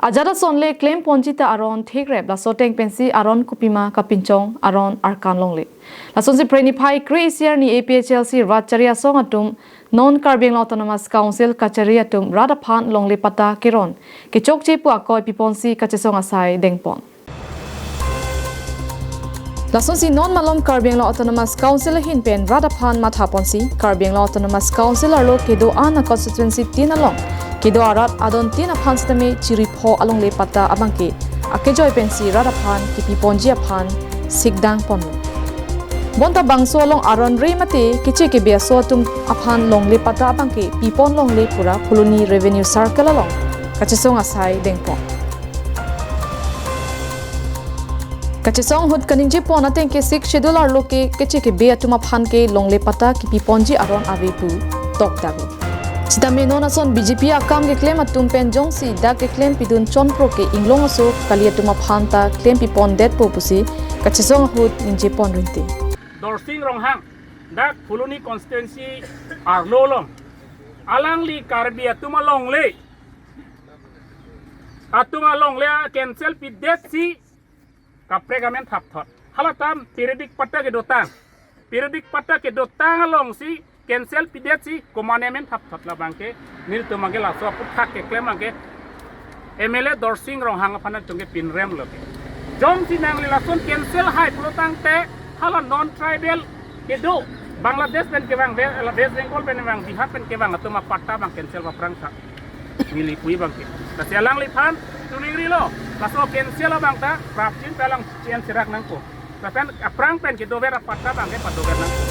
Ajada sonle claim ponjita aron thegrep la soteng pensi aron kupima kapinchong aron arkan longle. La sonsi prenify creasier ni APHLC Ratcharia song atum non-Karbeng Autonomous Council Kachari atum Radaphan longle pata kiron. Kichok chepu akoy piponsi kachesong asai dengpon. Lason si non-malom Karbeng Autonomous Council hinpen Radaphan mathaponsi Karbeng Autonomous Council arlo kedo ana constituency tinalong kedo arat adon tina phanstame chiripho along le pata abangke akejoy pensi Radaphan kipi ponji aphan sikdang ponlo bonta bangso along aron remate kiche ke beso tum aphan long le pata abangke pipon long le pura puluni revenue circle along kachesong asai dengpon Kachesong hud kaningje pon ateng ke sik schedule arlo ke keche ke be atuma phan ke longle pata ki piponji aron avepu tok dago Chitame nonason BJP akam ke claim atum pen jongsi da ke claim pidun chonpro ke inglong aso kali atuma phan ta claim pipon det popusi kachesong hud ningje pon rinte Dorsing ronghang dak fuluni constituency arlo long alang li karbi atuma longle cancel pi det si kapregamen thap thot halatam periodic patta ke dotang along si cancel pidet si komanemen thap thot la bangke nil to mage la so put thak ke claim mage MLA Dorsing ronghang phana chunge pinrem loke jom si nang la son cancel hai protang te hala non tribal ke do Bangladesh pen ke bang West Bengal pen bang Bihar pen ke bang atuma patta bang cancel ba prang tha nili pui bangke ta selang li phan tuningri lo Pasal cancel bang ta prapcin pelang cian sirak nangko. Tapi aprang pen kita vera patta bang ke padover nangko.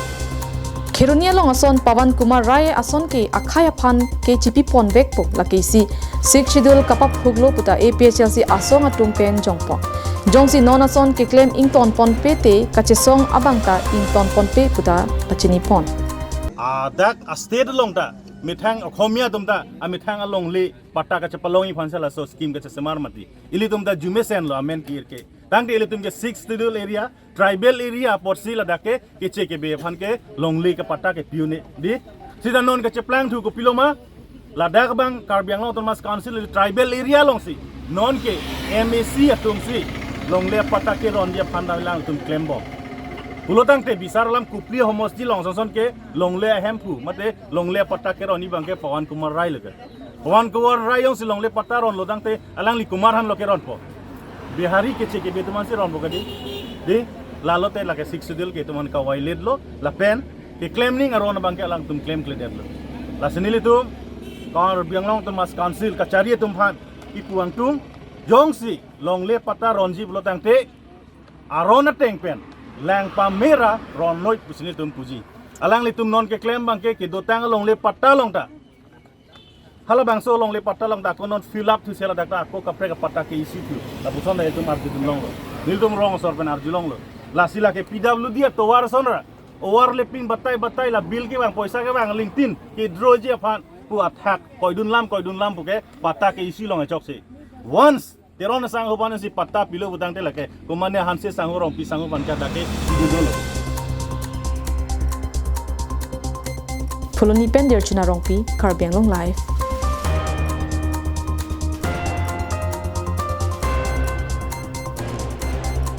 Khironia long ason Pawan Kumar Rai ason ke akhaya phan ke chipi pon bekpo lakisi sik schedule kapap huglo puta APHLC asong atum pen jongpo. Jongsi non ason ke claim ington pon pete kachesong abangta ington pon pe puta pachini pon. Dak a state long ta mithang akhomia tumta amithang along le patta ka chapalongi phansala so scheme ka chamar mati ili tumta jumesen lo amen kir ke tang ili tumke 6th schedule area tribal area porsi la dake keche ke be phan ke longli ka patta ke piune di sida non ka chaplang thu ko piloma la dak bang Karbeng Autonomous Council tribal area long si non ke MAC atum si longle patta ke ron dia phan lang tum claim bo Pulotang te bisar lam kupli homos di long son ke longle hempu mate longle patta ke roni bangke Pawan Kumar Rai lege Pawan Kumar Rai yong si longle patta ron lodang te alang li Kumar han loke ron po Bihari ke cheke betuman si ron bogadi de lalote lake 6 schedule ke tuman ka wailet lo la pen ke claiming aron bangke alang tum claim clear lo la senili tum Karbeng Autonomous Council kachari tum phan ipuang tum jongsi longle patta ronji pulotang te aron ateng pen lang pamera ron loit pusini tum puji alang li tum non ke claim bangke ke dotang long le patta long ta hala bang so long le patta long ta ko non fill up thu sela dakta ko kapre ka patta ke isi thu la buson da tum arju tum long lo nil tum rong sor pen arju long lo la sila ke PWD to war sonra over le ping batai la bill ke bang poisa ke bang LinkedIn ke draw je phan pu attack koidun lam pu ke patta ke isi long e chok se once Teron sang hoban si patta pilo budang te lake kumane hanse sang rong pi sang ban ka dake dudolo Puluni pen der chuna rongpi Karbeng Long Live